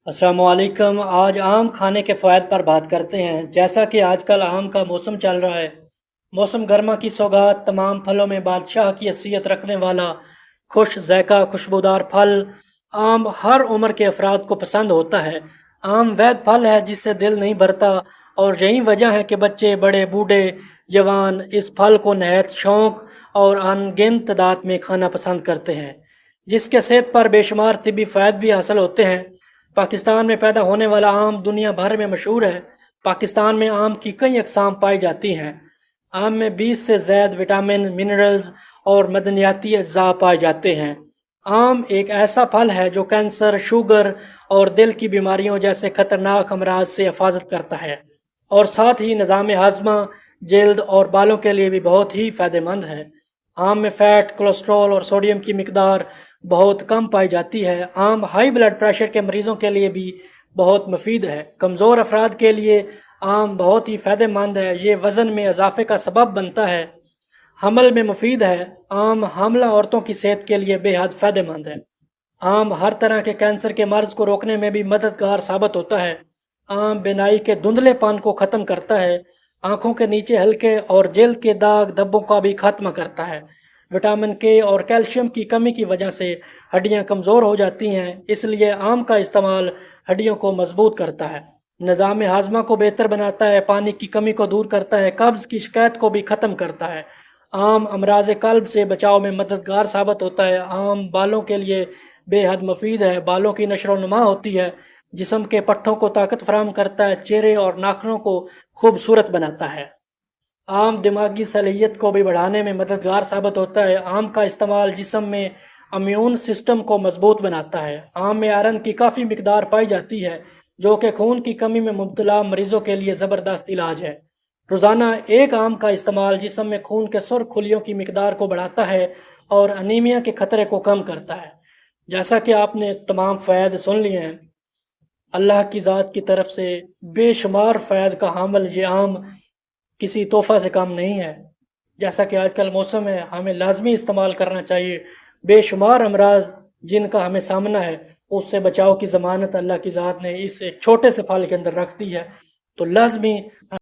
السلام علیکم۔ آج آم کھانے کے فوائد پر بات کرتے ہیں۔ جیسا کہ آج کل آم کا موسم چل رہا ہے، موسم گرما کی سوگات، تمام پھلوں میں بادشاہ کی حیثیت رکھنے والا خوش ذائقہ خوشبودار پھل آم ہر عمر کے افراد کو پسند ہوتا ہے۔ آم وید پھل ہے جس سے دل نہیں بھرتا، اور یہی وجہ ہے کہ بچے، بڑے، بوڑھے، جوان اس پھل کو نہایت شوق اور ان گنت تعداد میں کھانا پسند کرتے ہیں، جس کے صحت پر بے شمار طبی فوائد بھی حاصل ہوتے ہیں۔ پاکستان میں پیدا ہونے والا آم دنیا بھر میں مشہور ہے۔ پاکستان میں آم کی کئی اقسام پائی جاتی ہیں۔ آم میں 20 سے زائد وٹامن، منرلز اور معدنیاتی اجزاء پائے جاتے ہیں۔ آم ایک ایسا پھل ہے جو کینسر، شوگر اور دل کی بیماریوں جیسے خطرناک امراض سے حفاظت کرتا ہے، اور ساتھ ہی نظام ہاضمہ، جلد اور بالوں کے لیے بھی بہت ہی فائدہ مند ہے۔ آم میں فیٹ، کولیسٹرول اور سوڈیم کی مقدار بہت کم پائی جاتی ہے۔ آم ہائی بلڈ پریشر کے مریضوں کے لیے بھی بہت مفید ہے۔ کمزور افراد کے لیے آم بہت ہی فائدہ مند ہے، یہ وزن میں اضافے کا سبب بنتا ہے۔ حمل میں مفید ہے۔ آم حاملہ عورتوں کی صحت کے لیے بے حد فائدہ مند ہے۔ آم ہر طرح کے کینسر کے مرض کو روکنے میں بھی مددگار ثابت ہوتا ہے۔ آم بینائی کے دھندلے پن کو ختم کرتا ہے، آنکھوں کے نیچے ہلکے اور جلد کے داغ دھبوں کا بھی خاتمہ کرتا ہے۔ وٹامن کے اور کیلشیم کی کمی کی وجہ سے ہڈیاں کمزور ہو جاتی ہیں، اس لیے آم کا استعمال ہڈیوں کو مضبوط کرتا ہے، نظام ہاضمہ کو بہتر بناتا ہے، پانی کی کمی کو دور کرتا ہے، قبض کی شکایت کو بھی ختم کرتا ہے۔ آم امراض قلب سے بچاؤ میں مددگار ثابت ہوتا ہے۔ آم بالوں کے لیے بے حد مفید ہے، بالوں کی نشو و نما ہوتی ہے، جسم کے پٹھوں کو طاقت فراہم کرتا ہے، چہرے اور ناخنوں کو خوبصورت بناتا ہے۔ آم دماغی صلاحیت کو بھی بڑھانے میں مددگار ثابت ہوتا ہے۔ آم کا استعمال جسم میں امیون سسٹم کو مضبوط بناتا ہے۔ آم میں آئرن کی کافی مقدار پائی جاتی ہے، جو کہ خون کی کمی میں مبتلا مریضوں کے لیے زبردست علاج ہے۔ روزانہ ایک آم کا استعمال جسم میں خون کے سرخ خلیوں کی مقدار کو بڑھاتا ہے اور انیمیا کے خطرے کو کم کرتا ہے۔ جیسا کہ آپ نے تمام فوائد سن لیے ہیں، اللہ کی ذات کی طرف سے بے شمار فوائد کا حامل یہ آم کسی تحفہ سے کم نہیں ہے۔ جیسا کہ آج کل موسم ہے، ہمیں لازمی استعمال کرنا چاہیے۔ بے شمار امراض جن کا ہمیں سامنا ہے، اس سے بچاؤ کی ضمانت اللہ کی ذات نے اس ایک چھوٹے سے پھل کے اندر رکھ دی ہے، تو لازمی